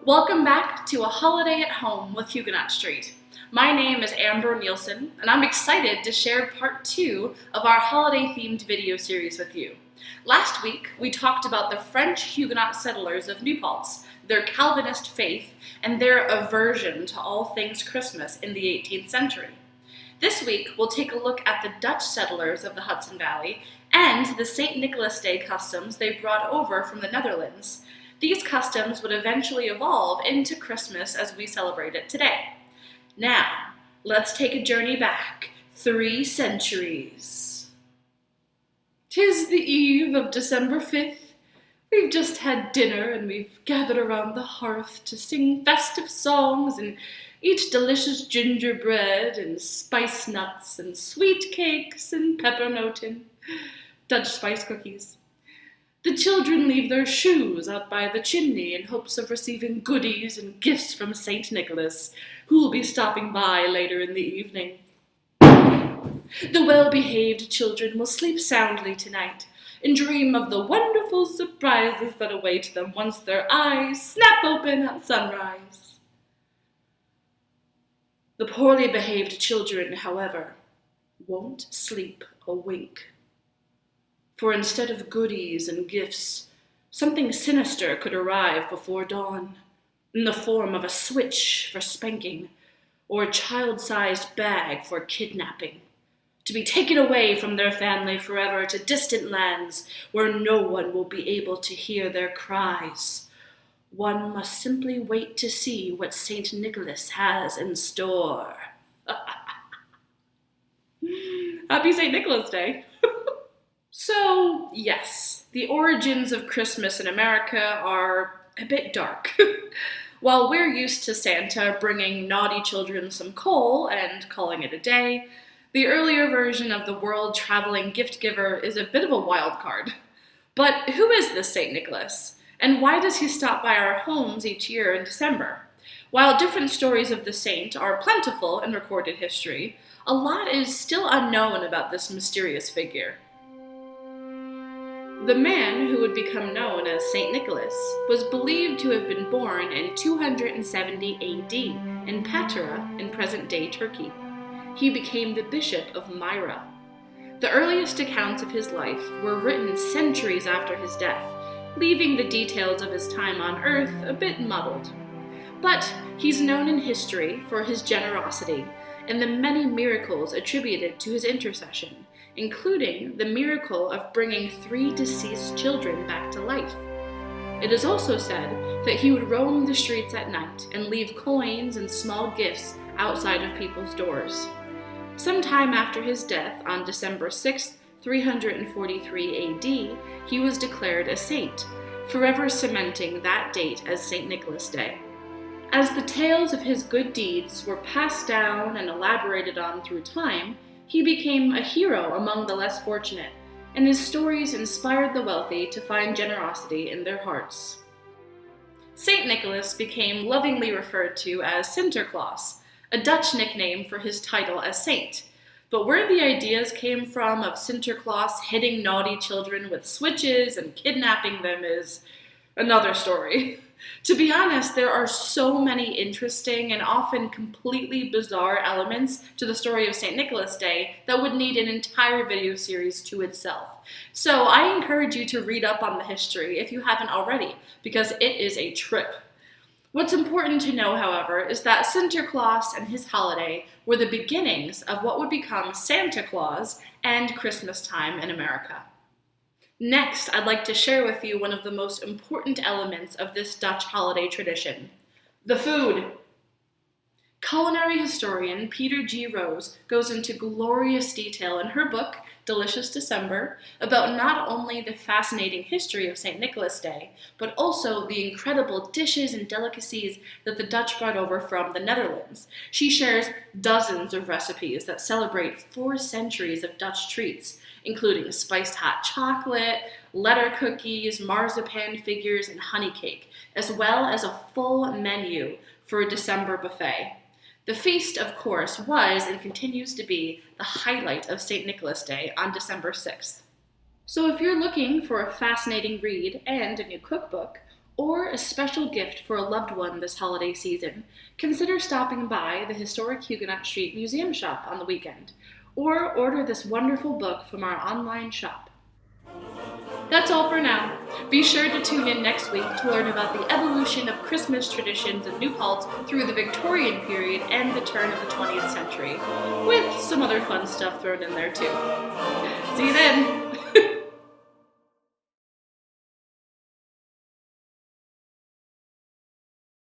Welcome back to A Holiday at Home with Huguenot Street. My name is Amber Neilson, and I'm excited to share part 2 of our holiday-themed video series with you. Last week, we talked about the French Huguenot settlers of New Paltz, their Calvinist faith, and their aversion to all things Christmas in the 18th century. This week, we'll take a look at the Dutch settlers of the Hudson Valley and the St. Nicholas Day customs they brought over from the Netherlands. These customs would eventually evolve into Christmas as we celebrate it today. Now, let's take a journey back 3 centuries. 'Tis the eve of December 5th. We've just had dinner and we've gathered around the hearth to sing festive songs and eat delicious gingerbread and spice nuts and sweet cakes and peppernoten, Dutch spice cookies. The children leave their shoes out by the chimney in hopes of receiving goodies and gifts from St. Nicholas, who will be stopping by later in the evening. The well-behaved children will sleep soundly tonight and dream of the wonderful surprises that await them once their eyes snap open at sunrise. The poorly behaved children, however, won't sleep a wink. For instead of goodies and gifts, something sinister could arrive before dawn, in the form of a switch for spanking, or a child-sized bag for kidnapping, to be taken away from their family forever to distant lands where no one will be able to hear their cries. One must simply wait to see what St. Nicholas has in store. Happy St. Nicholas Day! So, yes, the origins of Christmas in America are a bit dark. While we're used to Santa bringing naughty children some coal and calling it a day, the earlier version of the world-traveling gift giver is a bit of a wild card. But who is this St. Nicholas? And why does he stop by our homes each year in December? While different stories of the saint are plentiful in recorded history, a lot is still unknown about this mysterious figure. The man who would become known as St. Nicholas was believed to have been born in 270 AD in Patara in present-day Turkey. He became the bishop of Myra. The earliest accounts of his life were written centuries after his death, leaving the details of his time on Earth a bit muddled. But he's known in history for his generosity and the many miracles attributed to his intercession, including the miracle of bringing 3 deceased children back to life. It is also said that he would roam the streets at night and leave coins and small gifts outside of people's doors. Sometime after his death on December 6, 343 AD, he was declared a saint, forever cementing that date as St. Nicholas Day. As the tales of his good deeds were passed down and elaborated on through time, he became a hero among the less fortunate, and his stories inspired the wealthy to find generosity in their hearts. St. Nicholas became lovingly referred to as Sinterklaas, a Dutch nickname for his title as saint. But where the ideas came from of Sinterklaas hitting naughty children with switches and kidnapping them is another story. To be honest, there are so many interesting and often completely bizarre elements to the story of St. Nicholas Day that would need an entire video series to itself. So I encourage you to read up on the history if you haven't already, because it is a trip. What's important to know, however, is that Sinterklaas and his holiday were the beginnings of what would become Santa Claus and Christmas time in America. Next, I'd like to share with you one of the most important elements of this Dutch holiday tradition: the food. Culinary historian Peter G. Rose goes into glorious detail in her book, Delicious December, about not only the fascinating history of St. Nicholas Day, but also the incredible dishes and delicacies that the Dutch brought over from the Netherlands. She shares dozens of recipes that celebrate 4 centuries of Dutch treats, including spiced hot chocolate, letter cookies, marzipan figures, and honey cake, as well as a full menu for a December buffet. The feast, of course, was and continues to be the highlight of St. Nicholas Day on December 6th. So if you're looking for a fascinating read and a new cookbook, or a special gift for a loved one this holiday season, consider stopping by the historic Huguenot Street Museum shop on the weekend, or order this wonderful book from our online shop. That's all for now. Be sure to tune in next week to learn about the evolution of Christmas traditions in New Paltz through the Victorian period and the turn of the 20th century, with some other fun stuff thrown in there too. See you then!